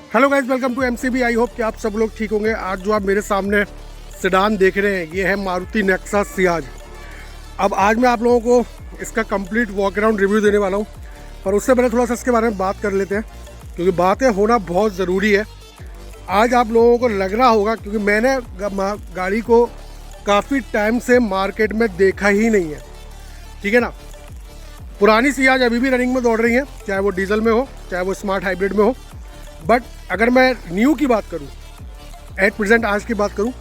Hello guys, welcome to MCB. I hope कि आप सब लोग ठीक होंगे। आज जो आप मेरे सामने सेडान देख रहे हैं ये है मारुति नेक्सा सियाज। अब आज मैं आप लोगों को इसका कंप्लीट वॉक अराउंड रिव्यू देने वाला हूँ, पर उससे पहले थोड़ा सा इसके बारे में बात कर लेते हैं क्योंकि बातें होना बहुत ज़रूरी है। आज आप लोगों को लग रहा होगा क्योंकि मैंने गाड़ी को काफ़ी टाइम से मार्केट में देखा ही नहीं है, ठीक है ना। पुरानी सियाज अभी भी रनिंग में दौड़ रही हैं, चाहे वो डीजल में हो चाहे वो स्मार्ट हाइब्रिड में हो। बट अगर मैं न्यू की बात करूं, एट प्रेजेंट आज की बात करूं,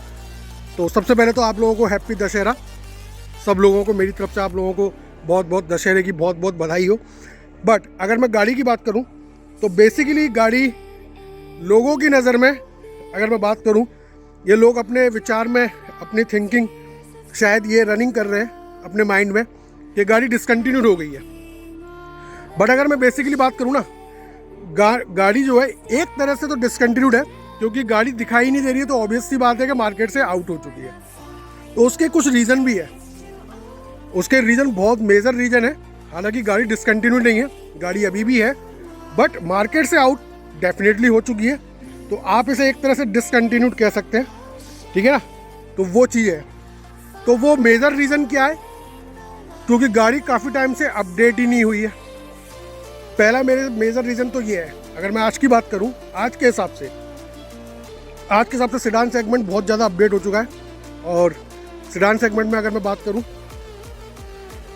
तो सबसे पहले तो आप लोगों को हैप्पी दशहरा। सब लोगों को मेरी तरफ से आप लोगों को बहुत बहुत दशहरे की बहुत बहुत बधाई हो। बट अगर मैं गाड़ी की बात करूं तो बेसिकली गाड़ी लोगों की नज़र में अगर मैं बात करूं, ये लोग अपने विचार में अपनी थिंकिंग शायद ये रनिंग कर रहे हैं अपने माइंड में कि गाड़ी डिसकंटिन्यूड हो गई है। बट अगर मैं बेसिकली बात करूं ना, गाड़ी जो है एक तरह से तो डिसकंटिन्यूड है क्योंकि गाड़ी दिखाई नहीं दे रही है, तो ऑब्वियस सी बात है कि मार्केट से आउट हो चुकी है। तो उसके कुछ रीज़न भी है, उसके रीज़न बहुत मेजर रीज़न है। हालांकि गाड़ी डिसकंटिन्यूड नहीं है, गाड़ी अभी भी है, बट मार्केट से आउट डेफिनेटली हो चुकी है। तो आप इसे एक तरह से डिसकंटिन्यूड कह सकते हैं, ठीक है ना। तो वो चीज़ है। तो वो मेजर रीज़न क्या है? क्योंकि गाड़ी काफ़ी टाइम से अपडेट ही नहीं हुई है। पहला मेरे मेजर रीज़न तो ये है। अगर मैं आज की बात करूं, आज के हिसाब से सेडान सेगमेंट बहुत ज़्यादा अपडेट हो चुका है। और सेडान सेगमेंट में अगर मैं बात करूं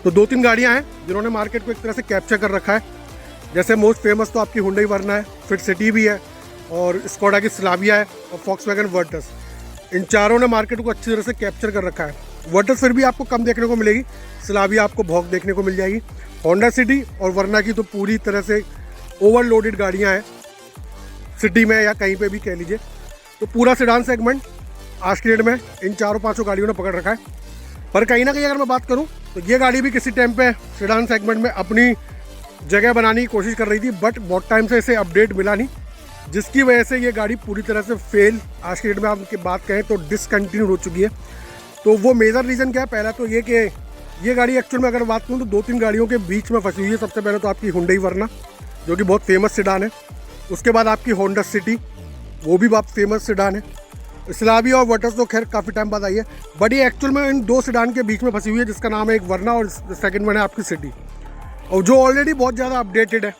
तो 2-3 गाड़ियां हैं जिन्होंने मार्केट को एक तरह से कैप्चर कर रखा है। जैसे मोस्ट फेमस तो आपकी हुंडई वर्ना है, फिर सिटी भी है, और स्कोडा की स्लाविया है, और फॉक्सवैगन वर्टस। इन चारों ने मार्केट को अच्छी तरह से कैप्चर कर रखा है। वर्टस फिर भी आपको कम देखने को मिलेगी, स्लाविया आपको बहुत देखने को मिल जाएगी। होंडा सिटी और वर्ना की तो पूरी तरह से ओवरलोडेड गाड़ियां हैं, सिटी में या कहीं पे भी कह लीजिए। तो पूरा सेडान सेगमेंट आज की डेट में इन 4-5 गाड़ियों ने पकड़ रखा है। पर कहीं ना कहीं अगर मैं बात करूं तो ये गाड़ी भी किसी टाइम पे सेडान सेगमेंट में अपनी जगह बनाने की कोशिश कर रही थी, बट बहुत टाइम से इसे अपडेट मिला नहीं, जिसकी वजह से ये गाड़ी पूरी तरह से फेल, आज की डेट में आप बात कहें तो डिसकंटिन्यू हो चुकी है। तो वो मेजर रीज़न क्या है? पहला तो ये कि ये गाड़ी एक्चुअल में अगर बात करूँ तो 2-3 गाड़ियों के बीच में फंसी हुई है। सबसे पहले तो आपकी हुंडई वर्ना जो कि बहुत फेमस सेडान है, उसके बाद आपकी होंडा सिटी, वो भी बहुत फेमस सेडान है। स्लाविया और वर्टस तो खैर काफ़ी टाइम बाद आई है, बट ये एक्चुअल में इन 2 सेडान के बीच में फंसी हुई है, जिसका नाम है एक वर्ना और सेकंड वन है आपकी सिटी, और जो ऑलरेडी बहुत ज़्यादा अपडेटेड है।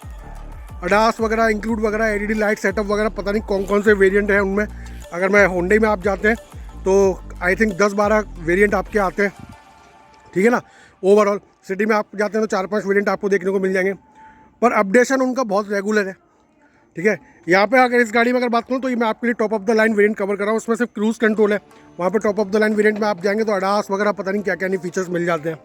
अडास वगैरह इंक्लूड वगैरह, एलईडी लाइट सेटअप वगैरह, पता नहीं कौन कौन से वेरिएंट हैं उनमें। अगर मैं होंडई में आप जाते हैं तो आई थिंक 10-12 वेरिएंट आपके आते हैं, ठीक है ना। ओवरऑल सिटी में आप जाते हैं तो 4-5 वेरिएंट आपको देखने को मिल जाएंगे, पर अपडेशन उनका बहुत रेगुलर है, ठीक है। यहाँ पे अगर इस गाड़ी में अगर बात करूँ तो ये मैं आपके लिए top of the line variant cover कर रहा हूँ। उसमें सिर्फ क्रूज़ कंट्रोल है, वहाँ पे top of the line variant में आप जाएंगे तो अडास वगैरह पता नहीं क्या क्या नहीं फीचर्स मिल जाते हैं,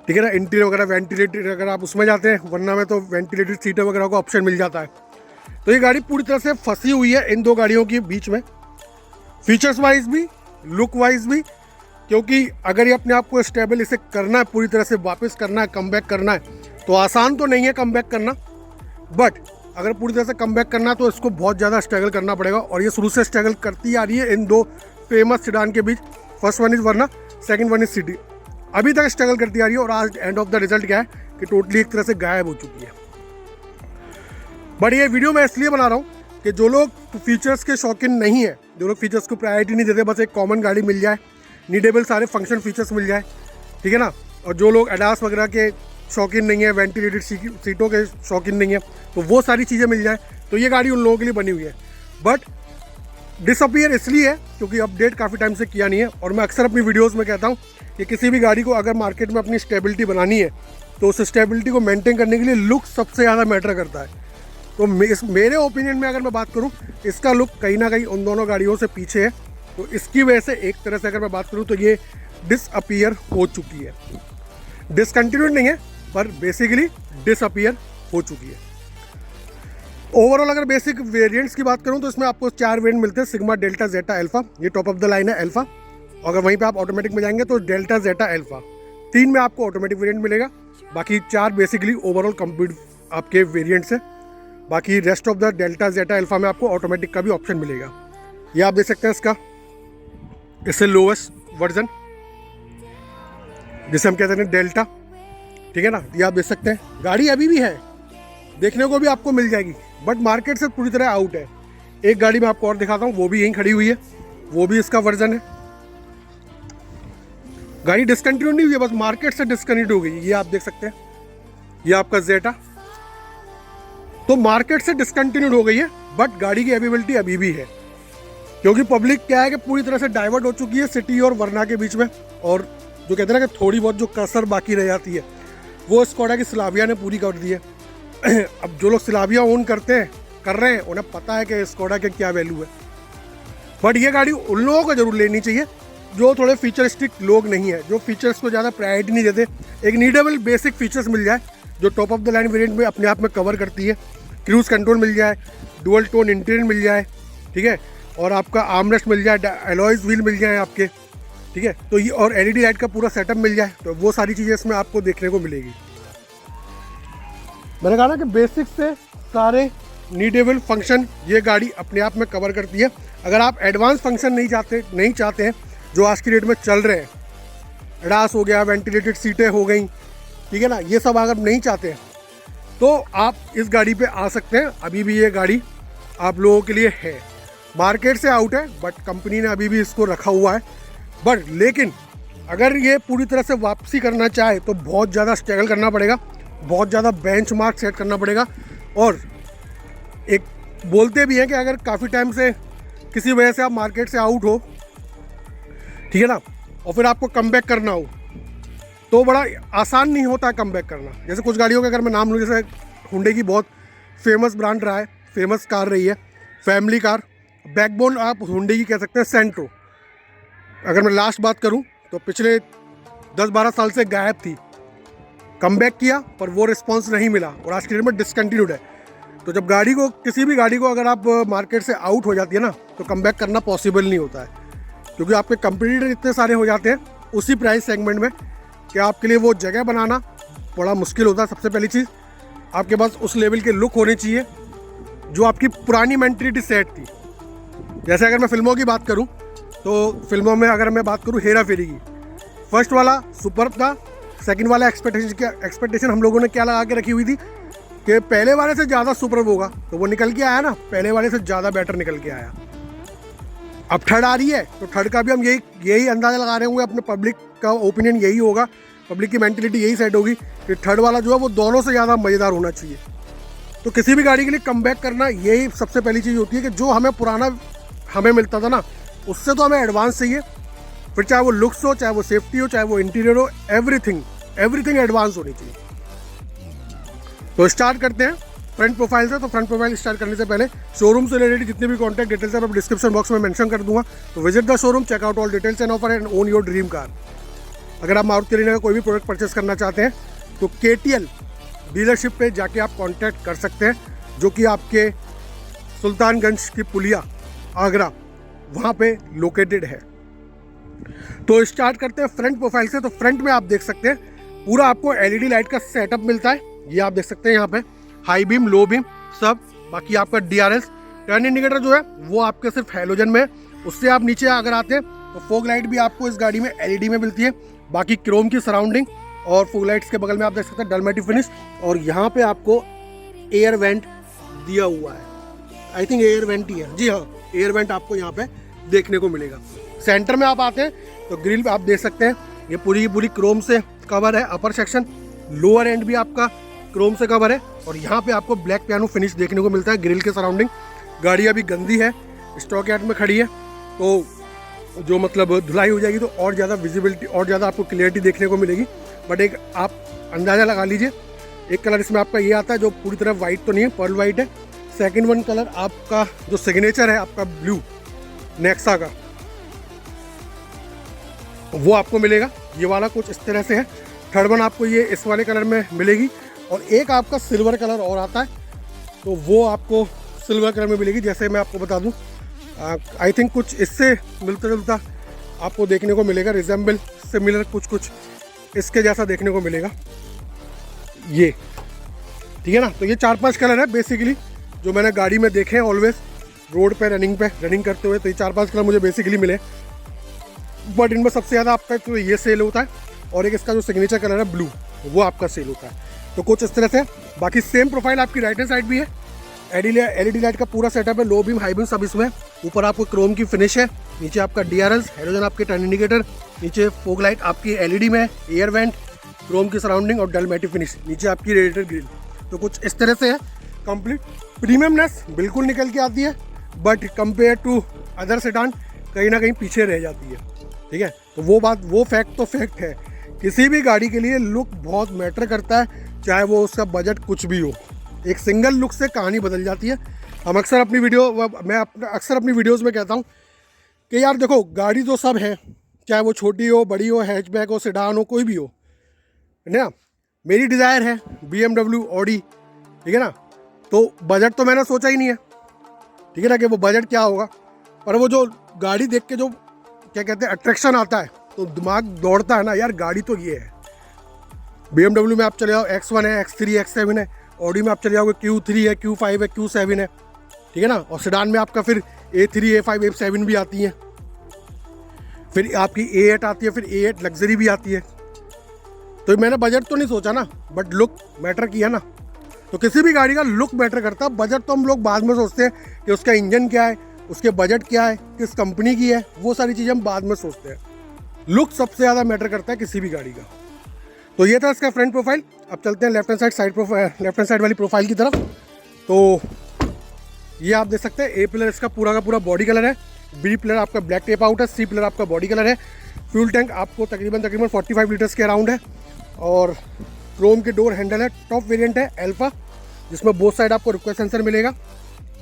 ठीक है ना। इंटीरियर वगैरह, वेंटिलेटेड अगर आप उसमें जाते हैं, वरना में तो वेंटिलेटेड सीटें वगैरह का ऑप्शन मिल जाता है। तो ये गाड़ी पूरी तरह से फंसी हुई है इन 2 गाड़ियों के बीच में, फीचर्स वाइज भी, लुक वाइज भी। क्योंकि अगर ये अपने आप को स्टेबल इसे करना है, पूरी तरह से वापस करना है, कमबैक करना है, तो आसान तो नहीं है कमबैक करना। बट अगर पूरी तरह से कमबैक करना है तो इसको बहुत ज़्यादा स्ट्रगल करना पड़ेगा, और ये शुरू से स्ट्रगल करती आ रही है इन 2 फेमस सेडान के बीच। First one is Verna, second one is City. अभी तक स्ट्रगल करती आ रही है, और आज एंड ऑफ द रिजल्ट क्या है कि टोटली एक तरह से गायब हो चुकी है। बट ये वीडियो मैं इसलिए बना रहा हूँ कि जो लोग फीचर्स के शौकीन नहीं है, जो लोग फीचर्स को प्रायोरिटी नहीं देते, बस एक कॉमन गाड़ी मिल जाए, नीडेबल सारे फंक्शन फीचर्स मिल जाए, ठीक है ना। और जो लोग एडास वगैरह के शौकीन नहीं है, वेंटिलेटेड सीटों के शौकीन नहीं है, तो वो सारी चीज़ें मिल जाए, तो ये गाड़ी उन लोगों के लिए बनी हुई है। बट डिसअपीयर इसलिए है क्योंकि अपडेट काफ़ी टाइम से किया नहीं है। और मैं अक्सर अपनी वीडियोज़ में कहता हूँ कि किसी भी गाड़ी को अगर मार्केट में अपनी स्टेबिलिटी बनानी है तो उस स्टेबिलिटी को मेनटेन करने के लिए लुक सबसे ज़्यादा मैटर करता है। तो मेरे ओपिनियन में अगर मैं बात करूँ, इसका लुक कहीं ना कहीं उन दोनों गाड़ियों से पीछे है। तो इसकी वजह से एक तरह से अगर मैं बात करूं तो ये डिसअपीयर हो चुकी है। डिसकंटिन्यूड नहीं है, पर बेसिकली डिसअपीयर हो चुकी है। ओवरऑल अगर बेसिक वेरिएंट्स की बात करूं तो इसमें आपको 4 वेरिएंट मिलते हैं, सिग्मा, डेल्टा, जेटा, अल्फा। ये टॉप ऑफ द लाइन है अल्फा। अगर वहीं पे आप ऑटोमेटिक में जाएंगे तो डेल्टा, जेटा, अल्फा, 3 में आपको ऑटोमेटिक वेरिएंट मिलेगा। बाकी 4 बेसिकली ओवरऑल कंप्लीट आपके वेरिएंट्स हैं। बाकी rest of the delta, zeta, alpha में आपको ऑटोमेटिक का भी ऑप्शन मिलेगा। ये आप देख सकते हैं इसका, इससे लोवेस्ट वर्जन जिसे हम कहते हैं डेल्टा, ठीक है ना। ये आप देख सकते हैं, गाड़ी अभी भी है, देखने को भी आपको मिल जाएगी, बट मार्केट से पूरी तरह आउट है। एक गाड़ी मैं आपको और दिखाता हूँ, वो भी यहीं खड़ी हुई है, वो भी इसका वर्जन है। गाड़ी डिसकंटिन्यू नहीं हुई है, बस मार्केट से डिसकंटिन्यू हो गई। ये आप देख सकते हैं, ये आपका जेटा तो मार्केट से डिसकंटिन्यूड हो गई है, बट गाड़ी की अवेलेबिलिटी अभी भी है, क्योंकि पब्लिक क्या है कि पूरी तरह से डाइवर्ट हो चुकी है सिटी और वरना के बीच में। और जो कहते हैं ना कि थोड़ी बहुत जो कसर बाकी रह जाती है वो स्कोडा की स्लाविया ने पूरी कर दी है। अब जो लोग स्लाविया ओन कर रहे हैं, उन्हें पता है कि स्कोडा के क्या वैल्यू है। बट ये गाड़ी उन लोगों को जरूर लेनी चाहिए जो थोड़े फीचरिस्टिक लोग नहीं है, जो फीचर्स को ज़्यादा प्रायोरिटी नहीं देते। एक नीडेबल बेसिक फीचर्स मिल जाए जो top of the line variant में अपने आप में कवर करती है। क्रूज कंट्रोल मिल जाए, डुअल टोन इंटीरियर मिल जाए, ठीक है, और आपका आर्मरेस्ट मिल जाए, एलॉयज व्हील मिल जाए आपके, ठीक है, तो ये और एलईडी लाइट का पूरा सेटअप मिल जाए, तो वो सारी चीज़ें इसमें आपको देखने को मिलेगी। मैंने कहा ना कि बेसिक से सारे नीडेबल फंक्शन ये गाड़ी अपने आप में कवर करती है। अगर आप एडवांस फंक्शन नहीं चाहते हैं जो आज की डेट में चल रहे हैं, एडास हो गया, वेंटिलेटेड सीटें हो गई, ठीक है ना, ये सब अगर नहीं चाहते हैं तो आप इस गाड़ी पे आ सकते हैं। अभी भी ये गाड़ी आप लोगों के लिए है, मार्केट से आउट है, बट कंपनी ने अभी भी इसको रखा हुआ है। बट लेकिन अगर ये पूरी तरह से वापसी करना चाहे तो बहुत ज़्यादा स्ट्रगल करना पड़ेगा, बहुत ज़्यादा बेंचमार्क सेट करना पड़ेगा। और एक बोलते भी हैं कि अगर काफ़ी टाइम से किसी वजह से आप मार्केट से आउट हो, ठीक है ना, और फिर आपको कमबैक करना हो तो बड़ा आसान नहीं होता है कमबैक करना। जैसे कुछ गाड़ियों का अगर मैं नाम लूँ, जैसे हुंडई की बहुत फेमस ब्रांड रहा है, फेमस कार रही है, फैमिली कार, बैकबोन आप हुंडई की कह सकते हैं, सेंट्रो। अगर मैं लास्ट बात करूं तो पिछले 10-12 साल से गायब थी, कमबैक किया पर वो रिस्पांस नहीं मिला और आज के डेट में डिसकंटिन्यूड है। तो जब गाड़ी को, किसी भी गाड़ी को अगर आप मार्केट से आउट हो जाती है ना, तो कमबैक करना पॉसिबल नहीं होता है, क्योंकि आपके कंपटीटर इतने सारे हो जाते हैं उसी प्राइस सेगमेंट में कि आपके लिए वो जगह बनाना बड़ा मुश्किल होता है। सबसे पहली चीज़, आपके पास उस लेवल के लुक होने चाहिए जो आपकी पुरानी मेंटलिटी सेट थी। जैसे अगर मैं फिल्मों की बात करूं तो फिल्मों में अगर मैं बात करूं हेरा फेरी की, फर्स्ट वाला सुपर्ब था, सेकंड वाला एक्सपेक्टेशन हम लोगों ने क्या लगा के रखी हुई थी कि पहले वाले से ज़्यादा सुपर्ब होगा, तो वो निकल के आया ना, पहले वाले से ज़्यादा बेटर निकल के आया। अब थर्ड आ रही है तो थर्ड का भी हम यही अंदाज़ा लगा रहे होंगे, अपने पब्लिक का ओपिनियन यही होगा, पब्लिक की मेंटलिटी यही सेट होगी कि थर्ड वाला जो है वो दोनों से ज़्यादा मज़ेदार होना चाहिए। तो किसी भी गाड़ी के लिए कमबैक करना यही सबसे पहली चीज़ होती है कि जो हमें पुराना हमें मिलता था ना, उससे तो हमें एडवांस चाहिए। फिर चाहे वो लुक्स हो, चाहे वो सेफ्टी हो, चाहे वो इंटीरियर हो, एवरीथिंग एडवांस होनी चाहिए। तो स्टार्ट करते हैं फ्रंट प्रोफाइल से। तो फ्रंट प्रोफाइल स्टार्ट करने से पहले शोरूम से रिलेटेड जितने भी कॉन्टैक्ट डिटेल्स हैं मैं डिस्क्रिप्शन बॉक्स में मेंशन कर दूंगा। तो visit the showroom, check out all details and offer and own your dream car. अगर आप मारुति अरेना का कोई भी प्रोडक्ट परचेस करना चाहते हैं तो KTL डीलरशिप पे जाके आप कांटेक्ट कर सकते हैं, जो कि आपके सुल्तानगंज की पुलिया, आगरा, वहाँ पे लोकेटेड है। तो स्टार्ट करते हैं फ्रंट प्रोफाइल से। तो फ्रंट में आप देख सकते हैं पूरा आपको LED लाइट का सेटअप मिलता है, ये आप देख सकते हैं यहाँ पे, हाई बीम, लो बीम सब। बाकी आपका DRS, टर्न इंडिकेटर जो है वो आपके सिर्फ हैलोजन में है। उससे आप नीचे अगर आते हैं तो फॉग लाइट भी आपको इस गाड़ी में LED में मिलती है। बाकी क्रोम की सराउंडिंग और फॉग लाइट्स के बगल में आप देख सकते हैं डलमेटिक फिनिश, और यहाँ पे आपको एयर वेंट दिया हुआ है, आई थिंक एयर वेंट ही है, जी हाँ, एयर वेंट आपको यहाँ पे देखने को मिलेगा। सेंटर में आप आते हैं तो ग्रिल पे आप देख सकते हैं ये पूरी क्रोम से कवर है, अपर सेक्शन, लोअर एंड भी आपका क्रोम से कवर है, और यहाँ पे आपको ब्लैक पियानो फिनिश देखने को मिलता है ग्रिल के सराउंडिंग। गाड़ी अभी गंदी है, स्टॉक यार्ड में खड़ी है, तो जो मतलब धुलाई हो जाएगी तो और ज़्यादा विजिबिलिटी और ज़्यादा आपको क्लियरिटी देखने को मिलेगी। बट एक आप अंदाज़ा लगा लीजिए, एक कलर इसमें आपका ये आता है जो पूरी तरह वाइट तो नहीं है, पर्ल वाइट है। सेकंड वन कलर आपका जो सिग्नेचर है आपका ब्लू नेक्सा का, वो आपको मिलेगा, ये वाला कुछ इस तरह से है। थर्ड वन आपको ये इस वाले कलर में मिलेगी, और एक आपका सिल्वर कलर और आता है तो वो आपको सिल्वर कलर में मिलेगी। जैसे मैं आपको बता दूं, आई थिंक कुछ इससे मिलता जुलता आपको देखने को मिलेगा, रिजेंबल सिमिलर कुछ इसके जैसा देखने को मिलेगा ये, ठीक है ना। तो ये 4-5 कलर है बेसिकली जो मैंने गाड़ी में देखे हैं ऑलवेज रोड पे रनिंग करते हुए, तो ये 4-5 कलर मुझे बेसिकली मिले। बट इनमें सबसे ज़्यादा आपका तो ये सेल होता है, और एक इसका जो सिग्नेचर कलर है ब्लू, वो आपका सेल होता है। तो कुछ इस तरह से। बाकी सेम प्रोफाइल आपकी राइट हैंड साइड भी है, एलईडी लाइट का पूरा सेटअप है, लो बीम हाई बीम सब इसमें। ऊपर आपको क्रोम की फिनिश है, नीचे आपका DRLs, हेलोजन आपके टर्न इंडिकेटर, नीचे फोग लाइट आपकी एलईडी में, एयर वेंट, क्रोम की सराउंडिंग और डल मैटी फिनिश, नीचे आपकी रेडिएटर ग्रिल। तो कुछ इस तरह से है कंप्लीट। प्रीमियमनेस बिल्कुल निकल के आती है, but compare to other sedan कहीं ना कहीं पीछे रह जाती है, ठीक है। तो वो फैक्ट तो फैक्ट है। किसी भी गाड़ी के लिए लुक बहुत मैटर करता है, चाहे वो उसका बजट कुछ भी हो। एक सिंगल लुक से कहानी बदल जाती है। मैं अक्सर अपनी वीडियोज़ में कहता हूँ कि यार देखो, गाड़ी तो सब है, चाहे वो छोटी हो, बड़ी हो, हैचबैक हो, सेडान हो, कोई भी हो, है ना। मेरी डिज़ायर है BMW, ऑडी, ठीक है ना। तो बजट तो मैंने सोचा ही नहीं है, ठीक है ना, कि वो बजट क्या होगा। पर वो जो गाड़ी देख के जो क्या कहते हैं अट्रैक्शन आता है, तो दिमाग दौड़ता है ना यार, गाड़ी तो ये है। BMW में आप चले जाओ X1 है, X3, X7 है। ऑडी में आप चले जाओगे Q3 है, Q5 है, Q7 है, ठीक है ना। और सेडान में आपका फिर A3, A5, A7 भी आती है, फिर आपकी A8 आती है, फिर A8 लग्जरी भी आती है। तो मैंने बजट तो नहीं सोचा ना, बट लुक मैटर किया ना। तो किसी भी गाड़ी का लुक मैटर करता है। बजट तो हम लोग बाद में सोचते हैं कि उसका इंजन क्या है, उसके बजट क्या है, किस कंपनी की है, वो सारी चीज़ें हम बाद में सोचते हैं। लुक सबसे ज़्यादा मैटर करता है किसी भी गाड़ी का। तो ये था इसका फ्रंट प्रोफाइल। अब चलते हैं लेफ्ट हैंड साइड वाली प्रोफाइल की तरफ। तो ये आप देख सकते हैं, A पिलर इसका पूरा का पूरा बॉडी कलर है, B पिलर आपका ब्लैक टेप आउट है, C पिलर आपका बॉडी कलर है। फ्यूल टैंक आपको तकरीबन 45 लीटर्स के अराउंड है, और क्रोम के डोर हैंडल है। टॉप वेरिएंट है अल्फा, जिसमें बोथ साइड आपको रिक्वेस्ट सेंसर मिलेगा,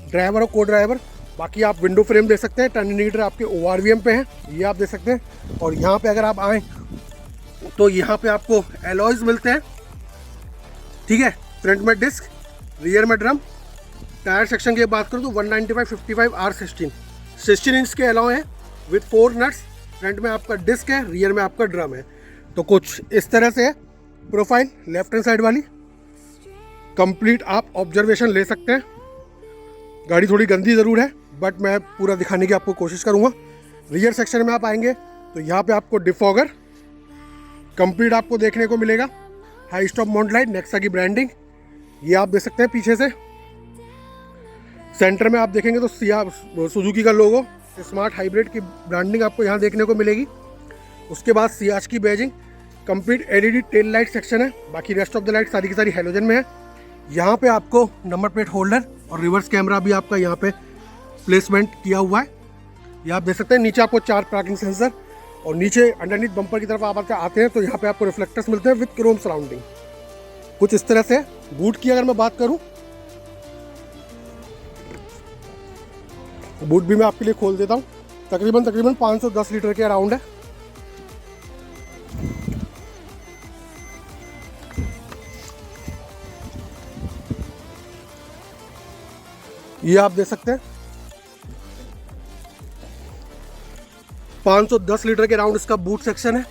ड्राइवर और को ड्राइवर। बाकी आप विंडो फ्रेम देख सकते हैं, टर्न इंडिकेटर आपके ORVM पे है, ये आप देख सकते हैं। और यहाँ पे अगर आप आएँ तो यहाँ पे आपको एलॉयज मिलते हैं, ठीक है। फ्रंट में डिस्क, रियर में ड्रम। टायर सेक्शन की बात करूँ तो 195/55 R16 इंच के एलॉय हैं विद 4 नट्स। फ्रंट में आपका डिस्क है, रियर में आपका ड्रम है। तो कुछ इस तरह से है प्रोफाइल लेफ्ट हैंड साइड वाली। कंप्लीट आप ऑब्जर्वेशन ले सकते हैं। गाड़ी थोड़ी गंदी ज़रूर है, बट मैं पूरा दिखाने की आपको कोशिश करूँगा। रियर सेक्शन में आप आएंगे तो यहाँ पे आपको डिफॉगर कंप्लीट आपको देखने को मिलेगा। High stop mount light, Nexa की ब्रांडिंग, ये आप देख सकते हैं पीछे से। सेंटर में आप देखेंगे तो सुजुकी का लोगो, स्मार्ट हाइब्रिड की ब्रांडिंग आपको यहाँ देखने को मिलेगी। उसके बाद सियाज की badging, complete LED tail light section है। बाकी रेस्ट ऑफ द लाइट सारी की सारी हेलोजन में है। यहाँ पे आपको नंबर प्लेट होल्डर और रिवर्स कैमरा भी आपका यहाँ पे प्लेसमेंट किया हुआ है, ये आप देख सकते हैं। नीचे आपको 4 पार्किंग सेंसर, और नीचे अंडरनीथ बम्पर की तरफ आप आते हैं तो यहाँ पे आपको रिफ्लेक्टर्स मिलते हैं विद क्रोम सराउंडिंग। कुछ इस तरह से। बूट की अगर मैं बात करूँ, बूट भी मैं आपके लिए खोल देता हूँ। तकरीबन 510 लीटर के अराउंड है। ये आप देख सकते हैं 510 लीटर के राउंड इसका बूट सेक्शन है।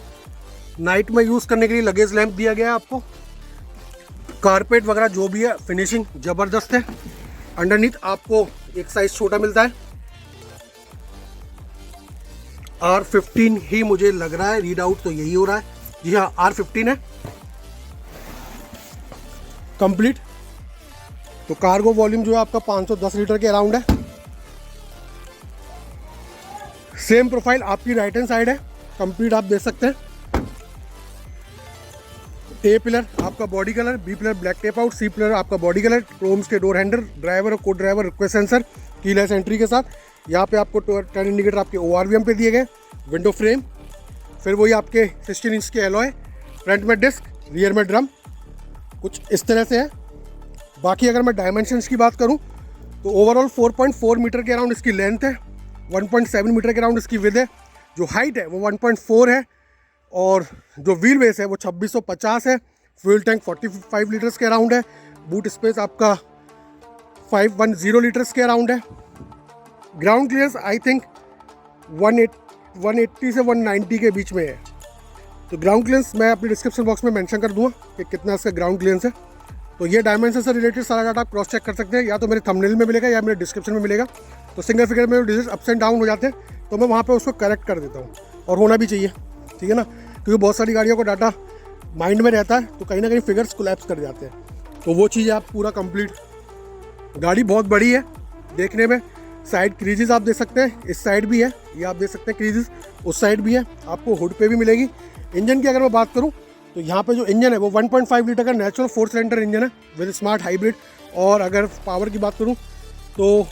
नाइट में यूज़ करने के लिए लगेज लैंप दिया गया है आपको। कारपेट वगैरह जो भी है, फिनिशिंग ज़बरदस्त है। अंडरनीथ आपको एक साइज छोटा मिलता है, R15 ही मुझे लग रहा है, रीड आउट तो यही हो रहा है। जी हाँ, R15 है कंप्लीट। तो कार्गो वॉल्यूम जो है आपका 510 लीटर के अराउंड है। सेम प्रोफाइल आपकी राइट हैंड साइड है, कंप्लीट आप देख सकते हैं। A पिलर आपका body colour, B pillar black tape out, C pillar आपका बॉडी कलर, क्रोम्स के डोर हैंडल, ड्राइवर और को driver request sensor, keyless entry के साथ। यहाँ पे आपको टर्न इंडिकेटर आपके ORVM पे दिए गए, विंडो फ्रेम, फिर वही आपके 16 इंच के एलॉय, फ्रंट में डिस्क, रियर में ड्रम। कुछ इस तरह से है। बाकी अगर मैं डायमेंशंस की बात करूँ तो ओवरऑल 4.4 मीटर के अराउंड इसकी लेंथ है, 1.7 मीटर के अराउंड इसकी विड्थ है। जो हाइट है वो 1.4 है, और जो व्हील बेस है वो 2650 है। फ्यूल टैंक 45 लीटर्स के अराउंड है। बूट स्पेस आपका 510 लीटर्स के अराउंड है। ग्राउंड क्लियरेंस आई थिंक 180 से 190 के बीच में है। तो ग्राउंड क्लियरेंस मैं अपने डिस्क्रिप्शन बॉक्स में मेंशन कर दूंगा कि कितना इसका ग्राउंड क्लियरेंस है। तो ये डायमेंशन से रिलेटेड सारा डाटा आप क्रॉस चेक कर सकते हैं, या तो मेरे थंबनेल में मिलेगा या मेरे डिस्क्रिप्शन में मिलेगा। तो सिंगल फिगर में डिजिट अप्स एंड डाउन हो जाते हैं तो मैं वहाँ पे उसको करेक्ट कर देता हूँ, और होना भी चाहिए, ठीक है ना, क्योंकि बहुत सारी गाड़ियों को डाटा माइंड में रहता है तो कहीं ना कहीं फिगर्स कोलैप्स कर जाते हैं। तो वो चीज़ आप पूरा कंप्लीट गाड़ी बहुत बड़ी है देखने में। साइड क्रीजेस आप देख सकते हैं, इस साइड भी है, ये आप देख सकते हैं क्रीजेस, उस साइड भी है, आपको हुड पे भी मिलेगी। इंजन की अगर मैं बात करूं तो यहाँ पे जो इंजन है वो 1.5 लीटर का नेचुरल 4 सिलेंडर इंजन है विद स्मार्ट हाइब्रिड। और अगर पावर की बात करूं तो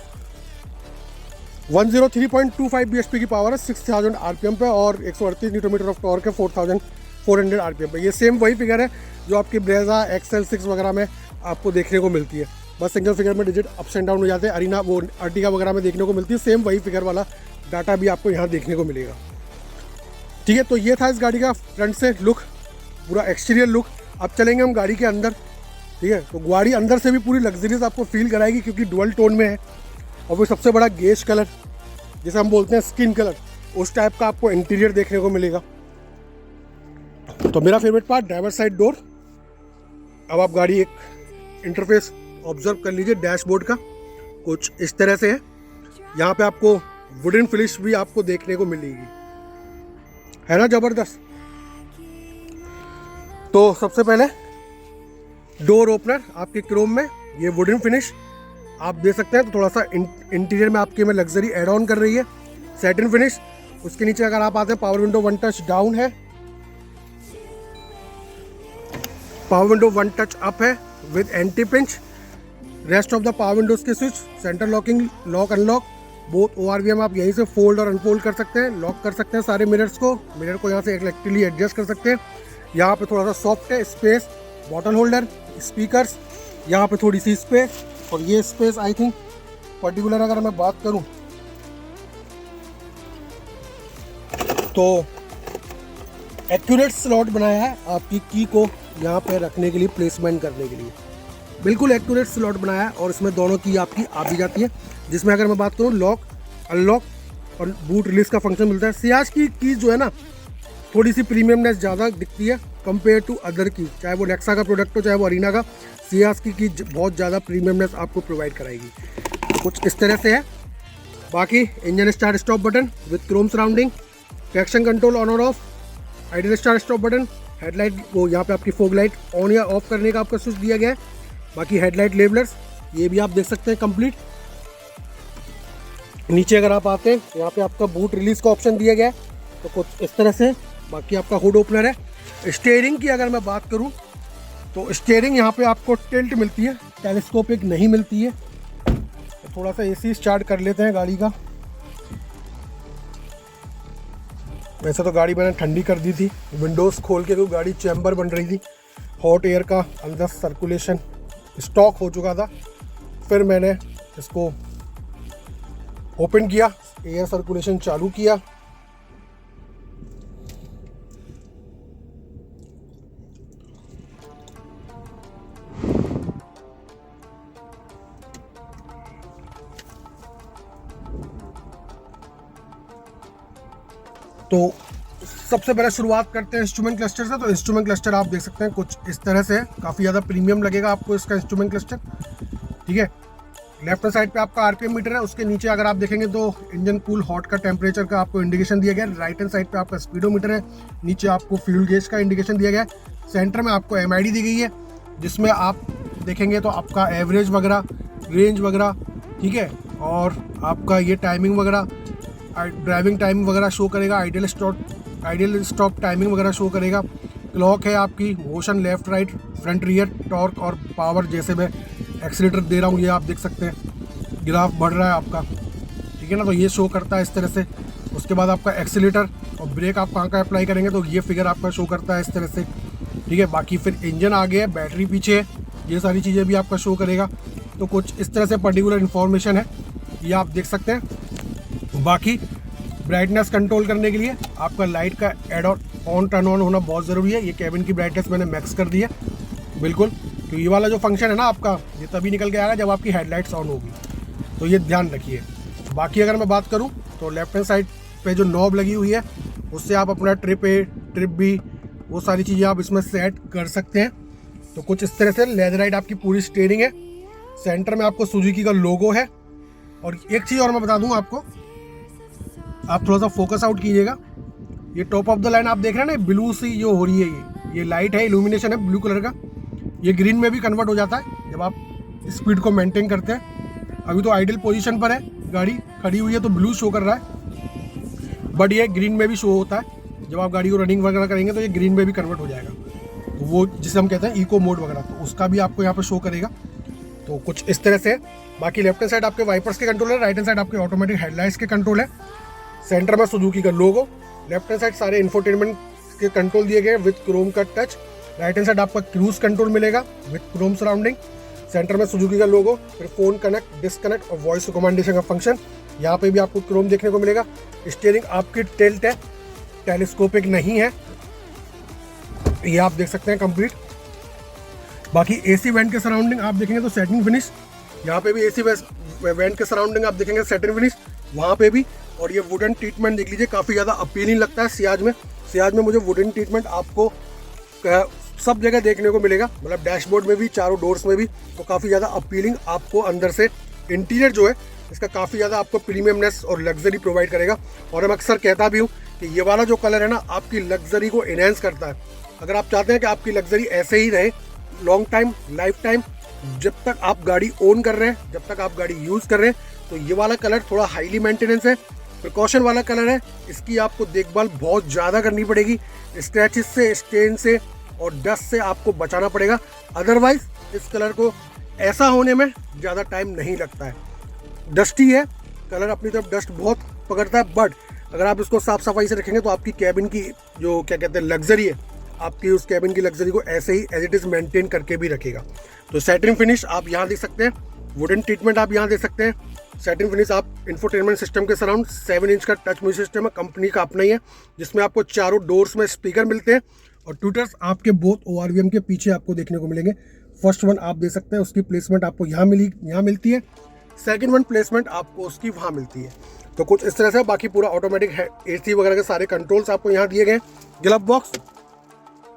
103.25 bhp की पावर है 6000 आरपीएम पे, और 138 न्यूटन मीटर ऑफ टॉर्क है 4400 आरपीएम पे। ये सेम वही फिगर है जो आपकी ब्रेजा XL6 वगैरह में आपको देखने को मिलती है, बस सिंगल फिगर में डिजिट अप्स एंड डाउन हो जाते हैं। अरीना वो अर्टिगा वगैरह में देखने को मिलती है, सेम वही फिगर वाला डाटा भी आपको यहाँ देखने को मिलेगा। ठीक है, तो ये था इस गाड़ी का फ्रंट से लुक, पूरा एक्सटीरियर लुक। अब चलेंगे हम गाड़ी के अंदर। ठीक है, तो गाड़ी अंदर से भी पूरी लग्जरियस आपको फील कराएगी क्योंकि डुअल टोन में है, और वो सबसे बड़ा गेज कलर जैसे हम बोलते हैं स्किन कलर, उस टाइप का आपको इंटीरियर देखने को मिलेगा। तो मेरा favourite part driver side door. अब आप गाड़ी एक इंटरफेस ऑब्जर्व कर लीजिए डैशबोर्ड का, कुछ इस तरह से है। यहाँ पे आपको वुडन फिनिश भी आपको देखने को मिलेगी, है ना जबरदस्त। तो सबसे पहले डोर ओपनर आपके क्रोम में, ये वुडन फिनिश आप देख सकते हैं। तो थोड़ा सा इंटीरियर में आपके में लग्जरी एड ऑन कर रही है, सैटिन फिनिश। उसके नीचे अगर आप आते हैं पावर विंडो 1 टच डाउन है, पावर विंडो 1 टच अप है with anti pinch. Rest of the power windows के switch, centre locking, lock unlock, both ORVM आप यहीं से फोल्ड और अनफोल्ड कर सकते हैं, लॉक कर सकते हैं सारे मिरर्स को। मिरर को यहाँ से इलेक्ट्रिकली एडजस्ट कर सकते हैं। यहाँ पे थोड़ा सा सॉफ्ट है स्पेस, बॉटल होल्डर, स्पीकर्स, यहाँ पे थोड़ी सी स्पेस, और ये स्पेस आई थिंक पर्टिकुलर अगर मैं बात करूँ तो एक्यूरेट स्लॉट बनाया है आपकी की को यहाँ पे रखने के लिए, प्लेसमेंट करने के लिए बिल्कुल एक्यूरेट स्लॉट बनाया है। और इसमें दोनों की आपकी आ भी जाती है, जिसमें अगर मैं बात करूँ लॉक अनलॉक और बूट रिलीज का फंक्शन मिलता है। सियाज की कीज जो है ना थोड़ी सी प्रीमियमनेस ज़्यादा दिखती है कंपेयर टू अदर की, चाहे वो नेक्सा का प्रोडक्ट हो चाहे वो अरीना का। सियाज की बहुत ज़्यादा प्रीमियमनेस आपको प्रोवाइड कराएगी, कुछ इस तरह से है। बाकी engine start stop button with chrome surrounding, traction control on और off, idle start stop button, headlight वो यहाँ पे आपकी फॉग लाइट ऑन या ऑफ करने का आपका स्विच दिया गया है। बाकी हेडलाइट लेबलर्स ये भी आप देख सकते हैं कंप्लीट। नीचे अगर आप आते हैं तो यहाँ पे आपका बूट रिलीज का ऑप्शन दिया गया है, तो कुछ इस तरह से। बाकी आपका हुड ओपनर है। स्टीयरिंग की अगर मैं बात करूँ तो स्टीयरिंग यहाँ पे आपको टिल्ट मिलती है, टेलीस्कोपिक नहीं मिलती है। तो थोड़ा सा AC स्टार्ट कर लेते हैं गाड़ी का। वैसे तो गाड़ी मैंने ठंडी कर दी थी, विंडोज़ खोल के, क्योंकि गाड़ी चैम्बर बन रही थी, हॉट एयर का अंदर सर्कुलेशन स्टॉक हो चुका था। फिर मैंने इसको ओपन किया, एयर सर्कुलेशन चालू किया। तो सबसे पहले शुरुआत करते हैं इंस्ट्रूमेंट क्लस्टर से। तो इंस्ट्रूमेंट क्लस्टर आप देख सकते हैं कुछ इस तरह से है, काफ़ी ज़्यादा प्रीमियम लगेगा आपको इसका इंस्ट्रूमेंट क्लस्टर। ठीक है, लेफ्ट हैंड साइड पे आपका RPM मीटर है, उसके नीचे अगर आप देखेंगे तो इंजन कूल हॉट का टेम्परेचर का आपको इंडिकेशन दिया गया है। राइट हैंड साइड पे आपका स्पीडोमीटर है, नीचे आपको फ्यूल गेज का इंडिकेशन दिया गया है। सेंटर में आपको MID दी गई है, जिसमें आप देखेंगे तो आपका एवरेज वगैरह, रेंज वगैरह, ठीक है, और आपका ये टाइमिंग वगैरह, ड्राइविंग टाइम वगैरह शो करेगा, आइडियल स्टॉप टाइमिंग वगैरह शो करेगा। क्लॉक है आपकी, motion left right, front rear, torque और पावर, जैसे मैं एक्सीलेटर दे रहा हूँ ये आप देख सकते हैं ग्राफ बढ़ रहा है आपका, ठीक है ना, तो ये शो करता है इस तरह से। उसके बाद आपका एक्सीलेटर और ब्रेक आप कहाँ का अप्लाई करेंगे तो ये फिगर आपका शो करता है इस तरह से, ठीक है। बाकी फिर इंजन आगे है, बैटरी पीछे है, ये सारी चीज़ें भी आपका शो करेगा। तो कुछ इस तरह से पर्टिकुलर इन्फॉर्मेशन है, ये आप देख सकते हैं। बाकी ब्राइटनेस कंट्रोल करने के लिए आपका लाइट का एड ऑन टर्न ऑन होना बहुत ज़रूरी है। ये कैबिन की ब्राइटनेस मैंने मैक्स कर दी है बिल्कुल, तो ये वाला जो फंक्शन है ना आपका, ये तभी निकल के आएगा जब आपकी हेडलाइट्स ऑन होगी, तो ये ध्यान रखिए। बाकी अगर मैं बात करूँ तो लेफ्ट हैंड साइड पे जो नॉब लगी हुई है उससे आप अपना ट्रिप A ट्रिप B वो सारी चीज़ें आप इसमें सेट कर सकते हैं। तो कुछ इस तरह से लेदराइट आपकी पूरी स्टीयरिंग है। सेंटर में आपको सुजुकी का लोगो है। और एक चीज़ और मैं बता दूँ आपको, आप थोड़ा सा फोकस आउट कीजिएगा, ये टॉप ऑफ द लाइन आप देख रहे हैं ना, ब्लू सी जो हो रही है, ये लाइट है, इल्यूमिनेशन है ब्लू कलर का, ये ग्रीन में भी कन्वर्ट हो जाता है जब आप स्पीड को मेंटेन करते हैं। अभी तो आइडल पोजीशन पर है, गाड़ी खड़ी हुई है तो ब्लू शो कर रहा है, बट ये ग्रीन में भी शो होता है। जब आप गाड़ी को रनिंग वगैरह करेंगे तो ये ग्रीन में भी कन्वर्ट हो जाएगा, तो वो जिसे हम कहते हैं इको मोड वगैरह, तो उसका भी आपको यहाँ पर शो करेगा। तो कुछ इस तरह से। बाकी लेफ्ट हैंड साइड आपके वाइपर्स के कंट्रोल है, राइट हैंड साइड आपके ऑटोमेटिक हेडलाइट्स के कंट्रोल है, सेंटर में सुजुकी का लोगो, लेफ्ट हैंड साइड सारे इंफोटेनमेंट के कंट्रोल दिए गए विद क्रोम का टच, राइट हैंड साइड आपका क्रूज कंट्रोल मिलेगा विद क्रोम सराउंडिंग, सेंटर में सुजुकी का लोगो, फिर फोन कनेक्ट, डिस्कनेक्ट और वॉइस रिकमेंडेशन का फंक्शन। यहाँ पे भी आपको क्रोम देखने को मिलेगा। स्टीयरिंग आपकी टिल्ट है, टेलीस्कोपिक नहीं है, ये आप देख सकते हैं कंप्लीट। बाकी एसी वेंट के सराउंडिंग आप देखेंगे तो सेटिंग फिनिश, यहाँ पे भी एसी वेंट के सराउंडिंग आप देखेंगे सेटिंग फिनिश, वहाँ पे भी। और ये वुडन ट्रीटमेंट देख लीजिए, काफ़ी ज़्यादा अपीलिंग लगता है सियाज में। सियाज में मुझे वुडन ट्रीटमेंट आपको सब जगह देखने को मिलेगा, मतलब डैशबोर्ड में भी, चारों डोर्स में भी, तो काफ़ी ज़्यादा अपीलिंग आपको अंदर से इंटीरियर जो है इसका काफ़ी ज़्यादा आपको प्रीमियमनेस और लग्जरी प्रोवाइड करेगा। और मैं अक्सर कहता भी हूँ कि ये वाला जो कलर है ना, आपकी लग्जरी को इनहेंस करता है। अगर आप चाहते हैं कि आपकी लग्जरी ऐसे ही रहे लॉन्ग टाइम, लाइफ टाइम, जब तक आप गाड़ी ओन कर रहे हैं, जब तक आप गाड़ी यूज़ कर रहे हैं, तो ये वाला कलर थोड़ा हाईली मेंटेनेंस है, प्रिकॉशन वाला कलर है। इसकी आपको देखभाल बहुत ज़्यादा करनी पड़ेगी, स्क्रैचेस से, स्टेन से और डस्ट से आपको बचाना पड़ेगा। अदरवाइज इस कलर को ऐसा होने में ज़्यादा टाइम नहीं लगता है। डस्टी है कलर, अपनी तरफ डस्ट बहुत पकड़ता है, बट अगर आप इसको साफ़ सफाई से रखेंगे तो आपकी कैबिन की जो क्या कहते हैं लग्जरी है, आपकी उस कैबिन की लग्जरी को ऐसे ही एज इट इज़ मेंटेन करके भी रखेगा। तो सैटिन फिनिश आप यहाँ देख सकते हैं, वुडन ट्रीटमेंट आप यहाँ देख सकते हैं, सैटिन फिनिश आप इंफोटेनमेंट सिस्टम के सराउंड 7 इंच का टच म्यूजिक सिस्टम है, कंपनी का अपना ही है, जिसमें आपको चारों डोर्स में स्पीकर मिलते हैं और ट्विटर्स आपके बोथ ORVM के पीछे आपको देखने को मिलेंगे। फर्स्ट वन आप देख सकते हैं, उसकी प्लेसमेंट आपको यहाँ मिलती है, सेकंड वन प्लेसमेंट आपको उसकी वहाँ मिलती है। तो कुछ इस तरह से। बाकी पूरा ऑटोमेटिक है, AC वगैरह के सारे कंट्रोल्स आपको यहाँ दिए गए। ग्लव बॉक्स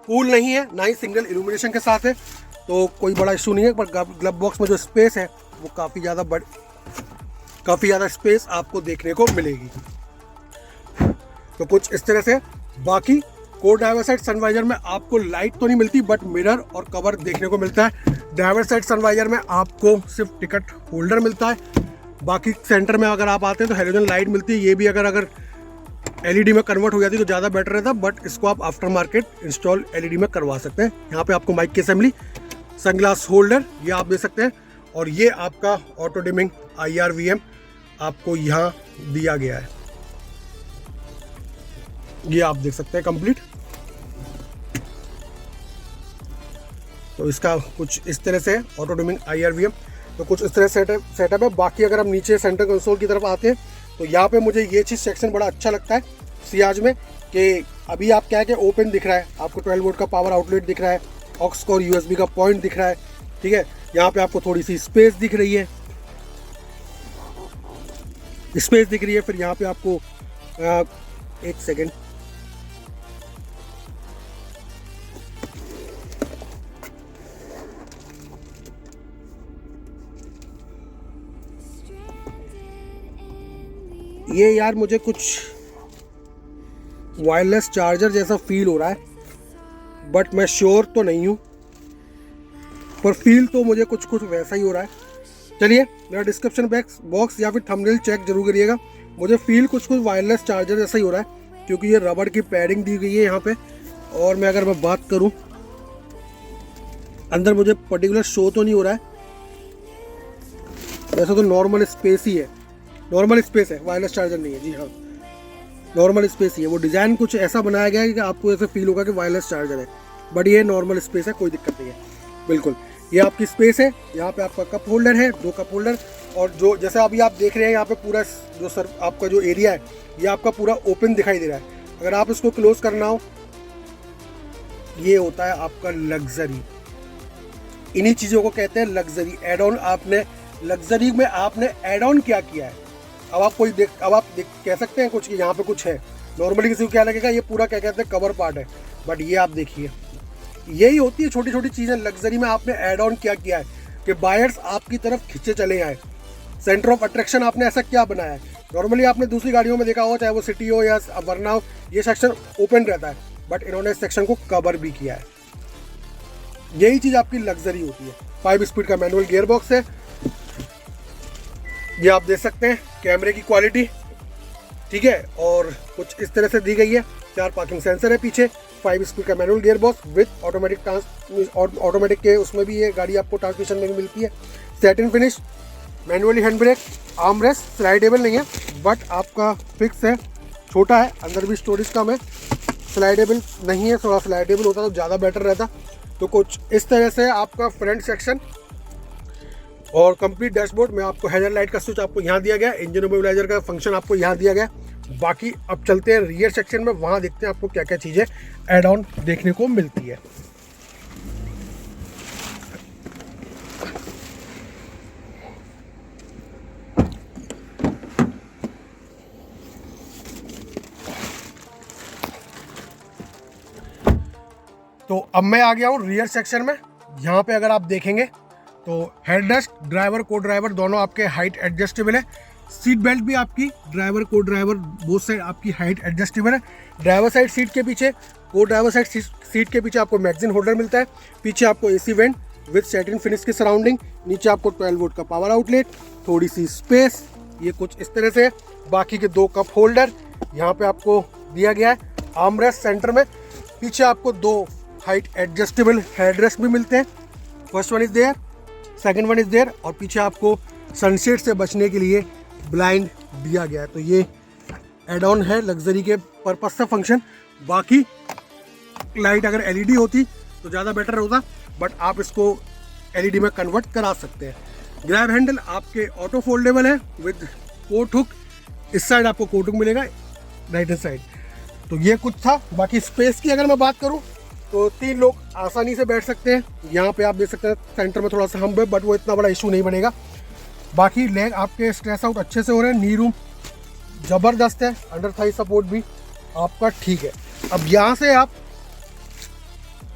कूल नहीं है, ना ही सिंगल इल्यूमिनेशन के साथ है, तो कोई बड़ा इशू नहीं है, पर ग्लव बॉक्स में जो स्पेस है वो काफ़ी ज़्यादा स्पेस आपको देखने को मिलेगी। तो कुछ इस तरह से। बाकी को ड्राइवर साइड सनवाइजर में आपको लाइट तो नहीं मिलती, बट मिरर और कवर देखने को मिलता है। ड्राइवर साइड सनवाइजर में आपको सिर्फ टिकट होल्डर मिलता है। बाकी सेंटर में अगर आप आते हैं तो हेलोजन लाइट मिलती है, ये भी अगर LED में कन्वर्ट हो जाती तो ज़्यादा बेटर रहता, बट इसको आप आफ्टर मार्केट इंस्टॉल LED में करवा सकते हैं। यहाँ पे आपको माइक की असेंबली, सनग्लास होल्डर ये आप देख सकते हैं, और ये आपका ऑटो डिमिंग IRVM आपको यहाँ दिया गया है, ये आप देख सकते हैं कंप्लीट। तो इसका कुछ इस तरह से ऑटो डिमिंग IRVM, तो कुछ इस तरह सेटअप है। बाकी अगर हम नीचे सेंटर कंसोल की तरफ आते हैं तो यहाँ पे मुझे ये चीज़ सेक्शन बड़ा अच्छा लगता है सियाज में, कि अभी आप क्या है कि ओपन दिख रहा है, आपको 12 वोल्ट का पावर आउटलेट दिख रहा है, ऑक्स और USB का पॉइंट दिख रहा है, ठीक है। यहाँ पे आपको थोड़ी सी स्पेस दिख रही है, फिर यहाँ पे आपको एक सेकेंड, ये यार मुझे कुछ वायरलेस चार्जर जैसा फील हो रहा है, बट मैं श्योर तो नहीं हूँ, पर फील तो मुझे कुछ वैसा ही हो रहा है। चलिए मेरा डिस्क्रिप्शन बॉक्स या फिर थंबनेल चेक जरूर करिएगा। मुझे फील कुछ वायरलेस चार्जर जैसा ही हो रहा है, क्योंकि ये रबड़ की पैडिंग दी गई है यहाँ पे। और मैं अगर बात करूँ अंदर, मुझे पर्टिकुलर शो तो नहीं हो रहा है, वैसे तो नॉर्मल स्पेस ही है, नॉर्मल स्पेस है, वायरलेस चार्जर नहीं है। जी हाँ, नॉर्मल स्पेस ही है। वो डिज़ाइन कुछ ऐसा बनाया गया है कि आपको ऐसे फील होगा कि वायरलेस चार्जर है, बट ये नॉर्मल स्पेस है, कोई दिक्कत नहीं है बिल्कुल। ये आपकी स्पेस है, यहाँ पे आपका कप होल्डर है, 2 कप होल्डर, और जो जैसे अभी आप देख रहे हैं यहाँ पे पूरा जो आपका जो एरिया है ये आपका पूरा ओपन दिखाई दे रहा है। अगर आप इसको क्लोज करना हो, ये होता है आपका लग्जरी। इन्हीं चीज़ों को कहते हैं लग्जरी एड ऑन। आपने लग्जरी में आपने एड ऑन क्या किया है। अब आप कह सकते हैं कुछ कि यहाँ पे कुछ है, नॉर्मली किसी को क्या लगेगा ये पूरा क्या कहते हैं कवर पार्ट है, बट ये आप देखिए, यही होती है छोटी छोटी चीज़ें लग्जरी में आपने ऐड ऑन क्या किया है कि बायर्स आपकी तरफ खींचे चले आए। सेंटर ऑफ अट्रैक्शन आपने ऐसा क्या बनाया है। नॉर्मली आपने दूसरी गाड़ियों में देखा हो, चाहे वो सिटी हो या वरना हो, ये सेक्शन ओपन रहता है, बट इन्होंने इस सेक्शन को कवर भी किया है। यही चीज़ आपकी लग्जरी होती है। 5 स्पीड का मैनुअल गियर बॉक्स है। ये आप देख सकते हैं कैमरे की क्वालिटी, ठीक है, और कुछ इस तरह से दी गई है। 4 पार्किंग सेंसर है पीछे, 5 स्पीड का manual gear box with automatic के उसमें भी ये गाड़ी आपको ट्रांसमिशन में भी मिलती है। Satin finish, manually hand brake, arm rest slidable नहीं है बट आपका फिक्स है, छोटा है, अंदर भी स्टोरेज कम है, स्लाइडेबल नहीं है, थोड़ा स्लाइडेबल होता तो ज़्यादा बेटर रहता। तो कुछ इस तरह से आपका फ्रंट सेक्शन और कंप्लीट डैशबोर्ड में आपको हेडर लाइट का स्विच आपको यहाँ दिया गया, इंजन इमोबिलाइजर का फंक्शन आपको यहाँ दिया गया। बाकी अब चलते हैं रियर सेक्शन में, वहाँ देखते हैं आपको क्या क्या चीज़ें एड ऑन देखने को मिलती है। तो अब मैं आ गया हूँ रियर सेक्शन में। यहाँ पे अगर आप देखेंगे तो हेडरेस्ट, ड्राइवर को ड्राइवर दोनों आपके हाइट एडजस्टेबल है। सीट बेल्ट भी आपकी ड्राइवर को ड्राइवर बोथ साइड आपकी हाइट एडजस्टेबल है। ड्राइवर साइड सीट के पीछे, को ड्राइवर साइड सीट के पीछे आपको मैगजीन होल्डर मिलता है। पीछे आपको AC vent with satin finish की सराउंडिंग। नीचे आपको 12 वोल्ट का पावर आउटलेट, थोड़ी सी स्पेस, ये कुछ इस तरह से। बाकी के 2 कप होल्डर यहाँ पे आपको दिया गया है। आर्मरेस्ट सेंटर में, पीछे आपको 2 हाइट एडजस्टेबल हेडरेस्ट भी मिलते हैं। First one is there, second one is there, और पीछे आपको सनसेट से बचने के लिए ब्लाइंड दिया गया है। तो ये एड ऑन है लग्जरी के पर्पस से फंक्शन। बाकी लाइट अगर एलईडी होती तो ज़्यादा बेटर होता, बट आप इसको एलईडी में कन्वर्ट करा सकते हैं। ग्रैब हैंडल आपके ऑटो फोल्डेबल है विद कोट हुक। इस साइड आपको कोट हुक मिलेगा, राइट हैंड साइड। तो ये कुछ था। बाकी स्पेस की अगर मैं बात करूँ तो 3 लोग आसानी से बैठ सकते हैं। यहाँ पे आप देख सकते हैं सेंटर में थोड़ा सा हम्प है, बट वो इतना बड़ा इशू नहीं बनेगा। बाकी लेग आपके स्ट्रेस आउट अच्छे से हो रहे हैं, नी रूम ज़बरदस्त है, अंडर थाई सपोर्ट भी आपका ठीक है। अब यहाँ से आप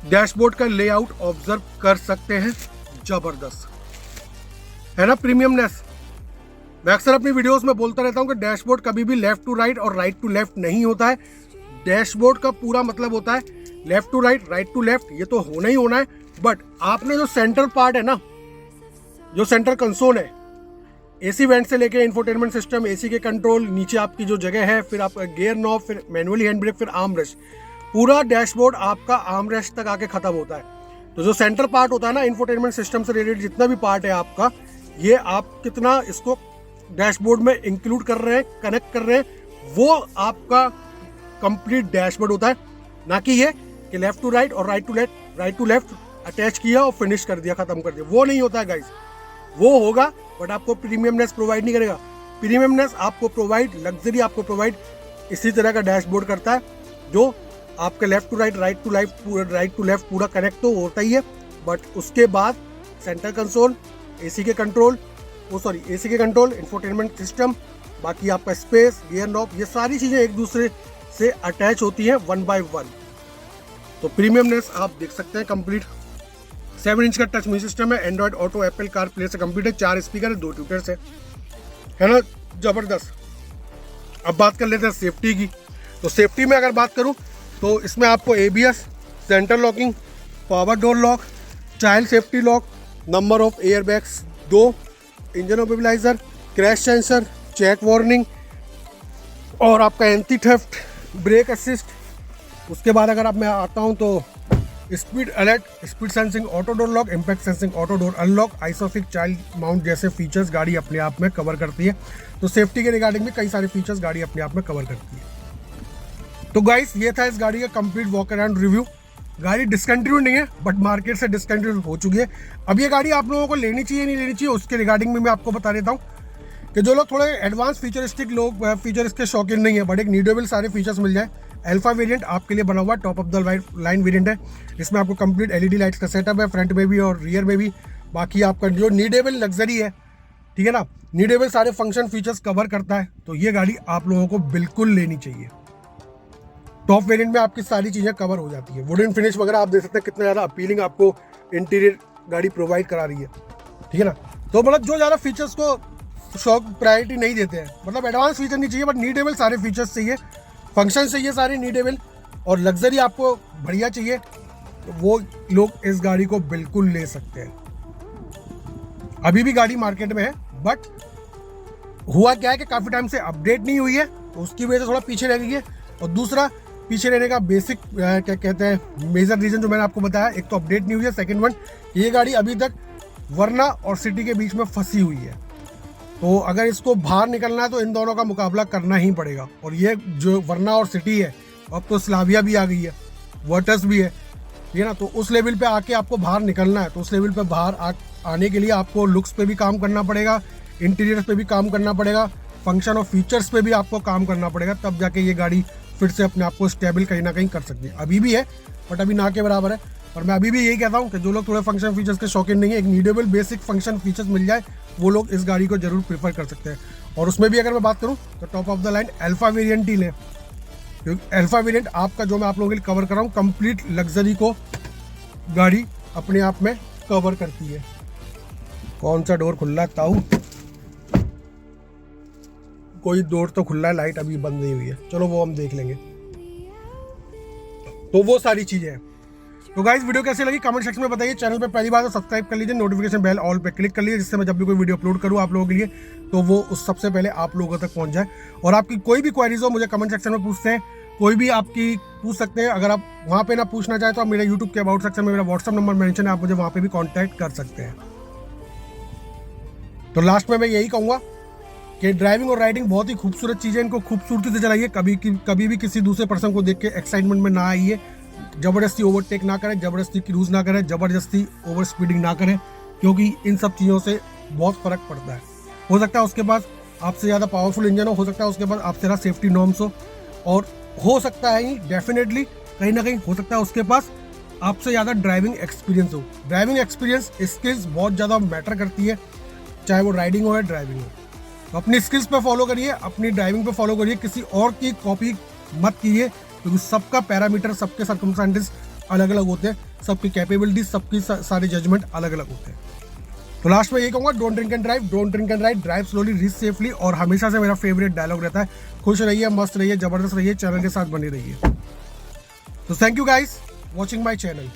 डैशबोर्ड का लेआउट ऑब्जर्व कर सकते हैं, ज़बरदस्त है ना, प्रीमियमनेस। मैं अक्सर अपनी वीडियोस में बोलता रहता हूँ कि डैशबोर्ड कभी भी लेफ्ट टू राइट और राइट टू लेफ्ट नहीं होता है। डैशबोर्ड का पूरा मतलब होता है left to right, right to left, ये तो होना ही होना है। बट आपने जो सेंटर पार्ट है ना, जो सेंटर कंसोल है, एसी वेंट से लेके इंफोटेनमेंट सिस्टम, एसी के कंट्रोल, नीचे आपकी जो जगह है, फिर आपका गियर नॉब, फिर मैनुअली हैंड ब्रेक, फिर आर्म रेस्ट, पूरा डैशबोर्ड आपका आर्म रेस्ट तक आके खत्म होता है। तो जो सेंटर पार्ट होता है ना, इंफोटेनमेंट सिस्टम से रिलेटेड जितना भी पार्ट है आपका, ये आप कितना इसको डैशबोर्ड में इंक्लूड कर रहे हैं, कनेक्ट कर रहे हैं, वो आपका कंप्लीट डैशबोर्ड होता है। ना कि ये कि लेफ्ट टू राइट और राइट टू लेफ्ट अटैच किया और फिनिश कर दिया, खत्म कर दिया, वो नहीं होता है गाइस। वो होगा बट आपको प्रीमियमनेस प्रोवाइड नहीं करेगा। प्रीमियमनेस आपको प्रोवाइड, लग्जरी आपको प्रोवाइड इसी तरह का डैशबोर्ड करता है, जो आपके left to right, right to left पूरा कनेक्ट तो होता ही है। बट उसके बाद सेंटर कंसोल, एसी के कंट्रोल, इंफोटेनमेंट सिस्टम, बाकी आपका स्पेस, गियर नॉब, ये सारी चीज़ें एक दूसरे से अटैच होती हैं 1 by 1। तो प्रीमियमनेस आप देख सकते हैं कंप्लीट। 7 इंच का टच म्यूजिक सिस्टम है, Android auto, Apple car play से कंप्लीट है, 4 स्पीकर है, 2 ट्यूटर्स है ना, ज़बरदस्त। अब बात कर लेते हैं सेफ्टी की। तो सेफ्टी में अगर बात करूं तो इसमें आपको ABS, centre locking, power door lock, child safety lock, number of air bags 2, engine immobiliser, crash sensor, check warning, और आपका एंटी थेफ्ट, ब्रेक असिस्ट। उसके बाद अगर आप मैं आता हूं तो speed alert, speed sensing, auto door lock, impact sensing, auto door unlock, आइसोफिक child mount जैसे फीचर्स गाड़ी अपने आप में कवर करती है। तो सेफ्टी के रिगार्डिंग भी कई सारे फीचर्स गाड़ी अपने आप में कवर करती है। तो गाइस, ये था इस गाड़ी का कंप्लीट वॉक अराउंड रिव्यू। गाड़ी डिसकंटिन्यू नहीं है, बट मार्केट से डिसकंटिन्यू हो चुकी है। अब ये गाड़ी आप लोगों को लेनी चाहिए नहीं लेनी चाहिए, उसके रिगार्डिंग में मैं आपको बता देता हूँ कि जो लोग थोड़े एडवांस फीचरिस्टिक लोग, फीचर इसके शौकीन नहीं है, बट एक नीडेबल सारे फीचर्स मिल जाए। अल्फा वेरिएंट आपके लिए बना हुआ top of the line variant है। इसमें आपको कंप्लीट LED लाइट्स का सेटअप है, फ्रंट में भी और रियर में भी। बाकी आपका जो नीडेबल लग्जरी है, ठीक है ना, नीडेबल सारे फंक्शन फीचर्स कवर करता है। तो ये गाड़ी आप लोगों को बिल्कुल लेनी चाहिए। टॉप वेरिएंट में आपकी सारी चीज़ें कवर हो जाती है। वुडन फिनिश वगैरह आप देख सकते हैं कितना ज़्यादा अपीलिंग आपको इंटीरियर गाड़ी प्रोवाइड करा रही है, ठीक है ना। तो मतलब जो ज़्यादा फीचर्स को शौक प्रायोरिटी नहीं देते हैं, मतलब एडवांस फीचर नहीं चाहिए, बट नीडेबल सारे फीचर्स चाहिए, फंक्शन चाहिए सारे नीडेबल, और लग्जरी आपको बढ़िया चाहिए, तो वो लोग इस गाड़ी को बिल्कुल ले सकते हैं। अभी भी गाड़ी मार्केट में है, बट हुआ क्या है कि काफ़ी टाइम से अपडेट नहीं हुई है, तो उसकी वजह से थोड़ा पीछे रह गई है। और दूसरा पीछे रहने का बेसिक क्या कहते हैं मेजर रीज़न जो मैंने आपको बताया, एक तो अपडेट नहीं हुई है, सेकंड वन ये गाड़ी अभी तक वरना और सिटी के बीच में फंसी हुई है। तो अगर इसको बाहर निकलना है तो इन दोनों का मुकाबला करना ही पड़ेगा। और ये जो वरना और सिटी है, अब तो स्लाविया भी आ गई है, वर्टस भी है, ठीक है ना। तो उस लेवल पे आके आपको बाहर निकलना है, तो उस लेवल पे बाहर आने के लिए आपको लुक्स पे भी काम करना पड़ेगा, इंटीरियर्स पे भी काम करना पड़ेगा, फंक्शन और फीचर्स पे भी आपको काम करना पड़ेगा, तब जाके ये गाड़ी फिर से अपने आप को स्टेबल कहीं ना कहीं कर सकती है। अभी भी है बट अभी ना के बराबर है। और मैं अभी भी यही कहता हूँ कि जो लोग थोड़े फंक्शन फीचर्स के शौकीन नहीं है, एक नीडेबल बेसिक फंक्शन फीचर्स मिल जाए, वो लोग इस गाड़ी को जरूर प्रीफर कर सकते हैं। और उसमें भी अगर मैं बात करूँ तो top of the line alpha variant ही लें, क्योंकि अल्फा वेरिएंट आपका जो मैं आप लोगों के लिए कवर कर रहा हूँ कंप्लीट लग्जरी को गाड़ी अपने आप में कवर करती है। कौन सा डोर खुला है ताऊ? कोई डोर तो खुला है, लाइट अभी बंद नहीं हुई है, चलो वो हम देख लेंगे। तो वो सारी चीजें हैं। तो गाइस वीडियो कैसी लगी कमेंट सेक्शन में बताइए। चैनल पे पहली बार तो सब्सक्राइब कर लीजिए, नोटिफिकेशन बेल ऑल पे क्लिक कर लीजिए, जिससे मैं जब भी कोई वीडियो अपलोड करूँ आप लोगों के लिए तो वो उस सबसे पहले आप लोगों तक पहुंच जाए। और आपकी कोई भी क्वेरीज हो मुझे कमेंट सेक्शन में पूछते हैं, कोई भी आपकी पूछ सकते हैं। अगर आप वहाँ पे ना पूछना चाहे तो आप मेरे यूट्यूब के अबाउट सेक्शन में मेरा व्हाट्सअप नंबर मेंशन है, आप मुझे वहाँ पे भी कॉन्टैक्ट कर सकते हैं। तो लास्ट में मैं यही कहूँगा कि ड्राइविंग और राइडिंग बहुत ही खूबसूरत चीज़ है, इनको खूबसूरती से चलाइए, कभी भी किसी दूसरे पर्सन को देख के एक्साइटमेंट में ना आइए, ज़बरदस्ती ओवरटेक ना करें, ज़बरदस्ती क्रूज ना करें, ज़बरदस्ती ओवर स्पीडिंग ना करें, क्योंकि इन सब चीज़ों से बहुत फ़र्क पड़ता है। हो सकता है उसके पास आपसे ज़्यादा पावरफुल इंजन हो सकता है उसके पास आपसे ज़्यादा सेफ्टी नॉर्म्स और हो सकता है ही डेफिनेटली कहीं ना कहीं हो सकता है उसके पास आपसे ज़्यादा ड्राइविंग एक्सपीरियंस हो। ड्राइविंग एक्सपीरियंस स्किल्स बहुत ज़्यादा मैटर करती है, चाहे वो राइडिंग हो या ड्राइविंग हो। तो अपनी स्किल्स पे फॉलो करिए, अपनी ड्राइविंग पे फॉलो करिए, किसी और की कॉपी मत कीजिए, क्योंकि सबका पैरामीटर, सबके सर्कमस्टेंसेस अलग अलग होते हैं, सबकी कैपेबिलिटीज, सबकी सारे जजमेंट अलग अलग होते हैं। तो लास्ट में ये कहूँगा, don't drink and drive, don't drink and ride, drive slowly, reach safely. और हमेशा से मेरा फेवरेट डायलॉग रहता है, खुश रहिए, मस्त रहिए, जबरदस्त रहिए, चैनल के साथ बने रहिए। तो thank you guys watching my channel.